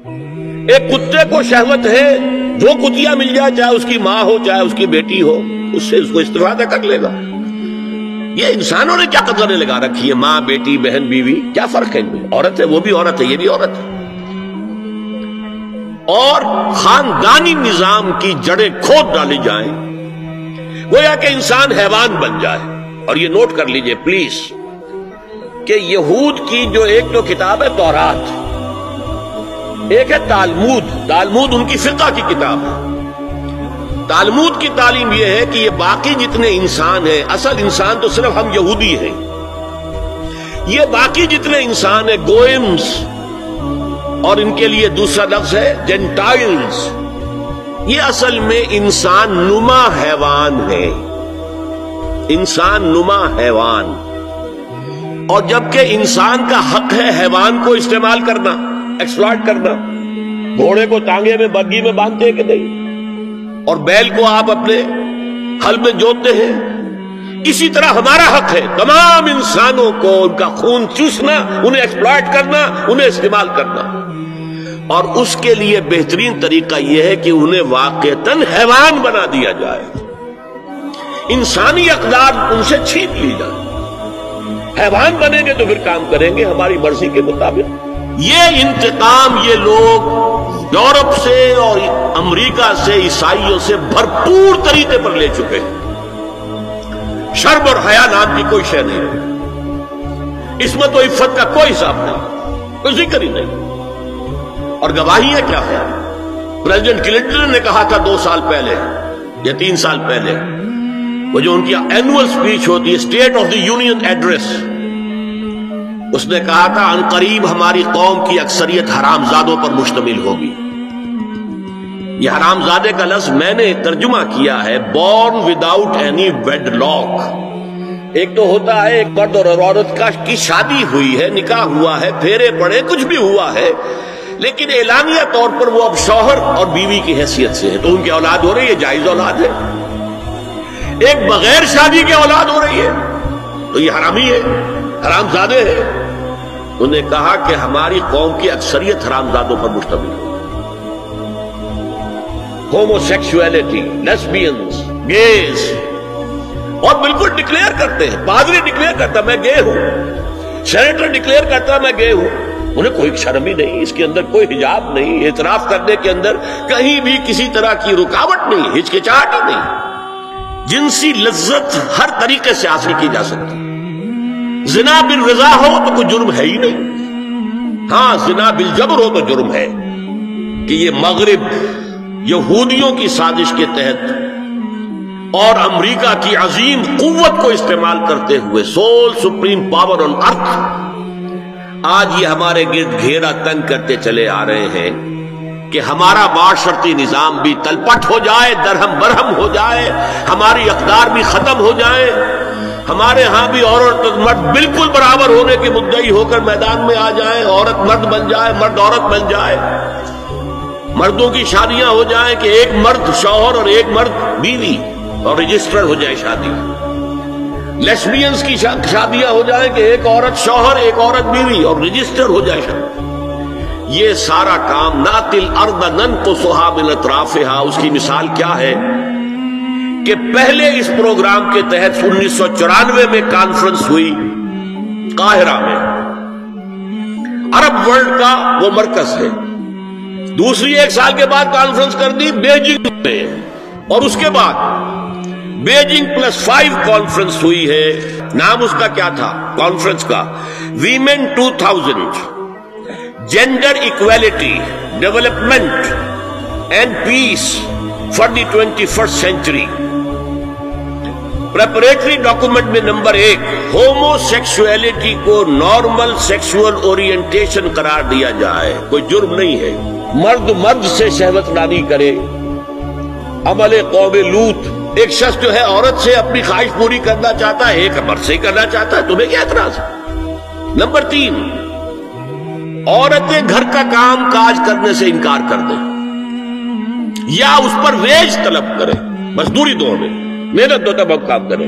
ایک کتے کو شہوت ہے، جو کتیا مل جائے، چاہے اس کی ماں ہو چاہے اس کی بیٹی ہو، اس سے اس کو استفادہ کر لے گا۔ یہ انسانوں نے کیا قدریں لگا رکھی ہے؟ ماں، بیٹی، بہن، بیوی، کیا فرق ہے ان میں؟ عورت ہے وہ بھی عورت ہے، یہ بھی عورت ہے۔ اور خاندانی نظام کی جڑیں کھود ڈالی جائیں، گویا کہ انسان حیوان بن جائے۔ اور یہ نوٹ کر لیجئے پلیز کہ یہود کی جو ایک تو کتاب ہے تورات، ایک ہے تالمود۔ تالمود ان کی فقہ کی کتاب ہے۔ تالمود کی تعلیم یہ ہے کہ یہ باقی جتنے انسان ہیں، اصل انسان تو صرف ہم یہودی ہیں، یہ باقی جتنے انسان ہیں گوئمز، اور ان کے لیے دوسرا لفظ ہے جینٹائلز، یہ اصل میں انسان نما حیوان ہے، انسان نما حیوان۔ اور جبکہ انسان کا حق ہے حیوان کو استعمال کرنا، ایکسپلائٹ کرنا۔ گھوڑے کو ٹانگے میں بگی میں باندھتے ہیں کہ نہیں، اور بیل کو آپ اپنے ہل میں جوتتے ہیں، اسی طرح ہمارا حق ہے تمام انسانوں کو ان کا خون چوسنا، انہیں ایکسپلائٹ کرنا، انہیں استعمال کرنا۔ اور اس کے لیے بہترین طریقہ یہ ہے کہ انہیں واقعتاً حیوان بنا دیا جائے، انسانی اقدار ان سے چھین لی جائے۔ حیوان بنیں گے تو پھر کام کریں گے ہماری مرضی کے مطابق۔ یہ انتقام یہ لوگ یورپ سے اور امریکہ سے، عیسائیوں سے بھرپور طریقے پر لے چکے ہیں۔ شرم اور حیا نام کی کوئی شے نہیں ہے، عصمت و عفت کا کوئی حساب نہیں، کوئی ذکر ہی نہیں۔ اور گواہیاں کیا ہے؟ پریزیڈنٹ کلنٹن نے کہا تھا 2 سال پہلے یا 3 سال پہلے، وہ جو ان کی اینوئل سپیچ ہوتی ہے، State of the Union address, اس نے کہا تھا ان قریب ہماری قوم کی اکثریت حرام زادوں پر مشتمل ہوگی۔ یہ حرام زادے کا لفظ میں نے ترجمہ کیا ہے born without any wedlock. ایک تو ہوتا ہے ایک مرد اور عورت کی شادی ہوئی ہے، نکاح ہوا ہے، پھیرے پڑے، کچھ بھی ہوا ہے، لیکن اعلانیہ طور پر وہ اب شوہر اور بیوی کی حیثیت سے ہے، تو ان کی اولاد ہو رہی ہے، جائز اولاد ہے۔ ایک بغیر شادی کی اولاد ہو رہی ہے تو یہ حرامی ہے، حرام زادے ہے۔ انہوں نے کہا کہ ہماری قوم کی اکثریت حرام زادوں پر مشتمل ہے۔ ہومو سیکسولیٹی، لیسبینز، گیز، اور بالکل ڈکلیئر کرتے ہیں، پادری ڈکلیئر کرتا میں گے ہوں، سینیٹر ڈکلیئر کرتا میں گے ہوں، انہیں کوئی شرم ہی نہیں، اس کے اندر کوئی حجاب نہیں، اعتراف کرنے کے اندر کہیں بھی کسی طرح کی رکاوٹ نہیں، ہچکچاہٹ ہی نہیں۔ جنسی لذت ہر طریقے سے حاصل کی جا سکتی۔ زنا بالرضا ہو تو کوئی جرم ہے ہی نہیں، ہاں زنا بالجبر ہو تو جرم ہے کہ یہ مغرب یہودیوں کی سازش کے تحت اور امریکہ کی عظیم قوت کو استعمال کرتے ہوئے، سول سپریم پاور آن ارتھ، آج یہ ہمارے گرد گھیرا تنگ کرتے چلے آ رہے ہیں کہ ہمارا معاشرتی نظام بھی تلپٹ ہو جائے، درہم برہم ہو جائے، ہماری اقدار بھی ختم ہو جائے، ہمارے ہاں بھی عورت اور مرد بالکل برابر ہونے کے مدعی ہو کر میدان میں آ جائیں، عورت مرد بن جائے، مرد عورت بن جائے، مردوں کی شادیاں ہو جائیں کہ ایک مرد شوہر اور ایک مرد بیوی اور رجسٹر ہو جائے شادی، لیسبینز کی شادیاں ہو جائیں کہ ایک عورت شوہر ایک عورت بیوی اور رجسٹر ہو جائے شادی۔ یہ سارا کام ناتل ارض ننقصھا من اطرافھا، اس کی مثال کیا ہے کہ پہلے اس پروگرام کے تحت 1994 میں کانفرنس ہوئی قاہرہ میں، عرب ورلڈ کا وہ مرکز ہے۔ دوسری 1 سال کے بعد کانفرنس کر دی بیجنگ میں، اور اس کے بعد بیجنگ +5 کانفرنس ہوئی ہے۔ نام اس کا کیا تھا کانفرنس کا؟ Women 2000، gender equality, development and peace for the 21st century. Preparatory document میں نمبر 1، ہومو سیکسولیٹی کو نارمل سیکسول اورینٹیشن قرار دیا جائے، کوئی جرم نہیں ہے۔ مرد مرد سے شہوت رانی کرے، عمل قوم لوط، ایک شخص جو ہے عورت سے اپنی خواہش پوری کرنا چاہتا ہے، ایک مرد سے ہی کرنا چاہتا ہے، تمہیں کیا اعتراض ہے؟ نمبر 3، عورتیں گھر کا کام کاج کرنے سے انکار کر دیں یا اس پر ویج طلب کریں، مزدوری دو ہمیں، محنت دو تب ہم کام کریں۔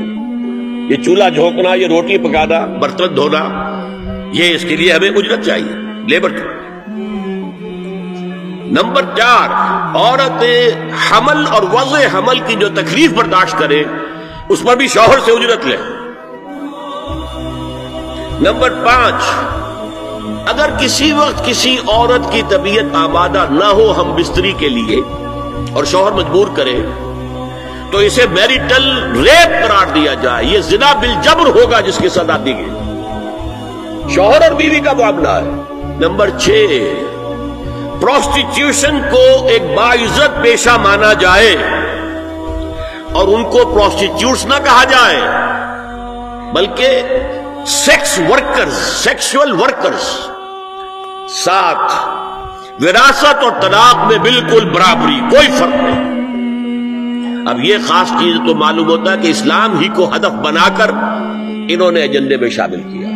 یہ چولہا جھونکنا، یہ روٹی پکانا، برتن دھونا، یہ اس کے لیے ہمیں اجرت چاہیے، لیبر۔ نمبر 4، عورت حمل اور وضع حمل کی جو تکلیف برداشت کرے اس پر بھی شوہر سے اجرت لے۔ نمبر 5، اگر کسی وقت کسی عورت کی طبیعت آمادہ نہ ہو ہم بستری کے لیے اور شوہر مجبور کرے تو اسے میریٹل ریپ قرار دیا جائے، یہ زنا بالجبر ہوگا جس کی سزا دی گئی، شوہر اور بیوی کا معاملہ ہے۔ نمبر 6، پروسٹیٹیوشن کو ایک باعزت پیشہ مانا جائے اور ان کو پروسٹیٹیوٹس نہ کہا جائے بلکہ سیکس ورکرز، سیکسول ورکرز۔ 7، وراثت اور طلاق میں بالکل برابری، کوئی فرق نہیں۔ اب یہ خاص چیز تو معلوم ہوتا ہے کہ اسلام ہی کو ہدف بنا کر انہوں نے ایجنڈے میں شامل کیا۔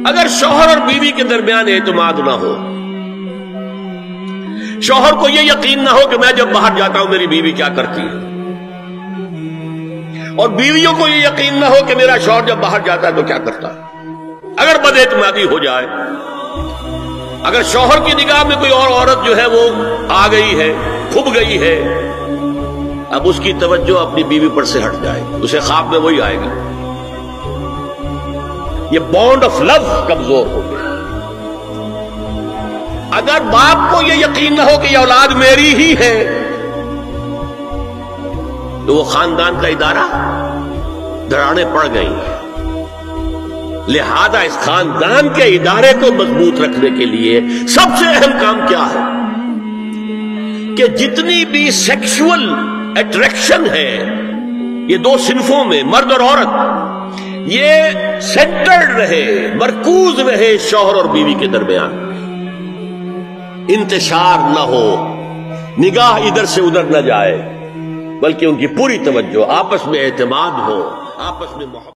اگر شوہر اور بیوی کے درمیان اعتماد نہ ہو، شوہر کو یہ یقین نہ ہو کہ میں جب باہر جاتا ہوں میری بیوی کیا کرتی ہے، اور بیویوں کو یہ یقین نہ ہو کہ میرا شوہر جب باہر جاتا ہے تو کیا کرتا ہے، اگر بد اعتمادی ہو جائے، اگر شوہر کی نگاہ میں کوئی اور عورت جو ہے وہ آ گئی ہے، کھب گئی ہے، اب اس کی توجہ اپنی بیوی پر سے ہٹ جائے، اسے خواب میں وہی آئے گا، یہ بانڈ آف لو کمزور ہو گیا۔ اگر باپ کو یہ یقین نہ ہو کہ یہ اولاد میری ہی ہے تو وہ خاندان کا ادارہ دراڑیں پڑ گئی ہیں۔ لہذا اس خاندان کے ادارے کو مضبوط رکھنے کے لیے سب سے اہم کام کیا ہے کہ جتنی بھی سیکشول اٹریکشن ہے یہ دو صنفوں میں، مرد اور عورت، یہ سینٹرڈ رہے، مرکوز رہے شوہر اور بیوی کے درمیان، انتشار نہ ہو، نگاہ ادھر سے ادھر نہ جائے، بلکہ ان کی پوری توجہ، آپس میں اعتماد ہو، آپس میں محبت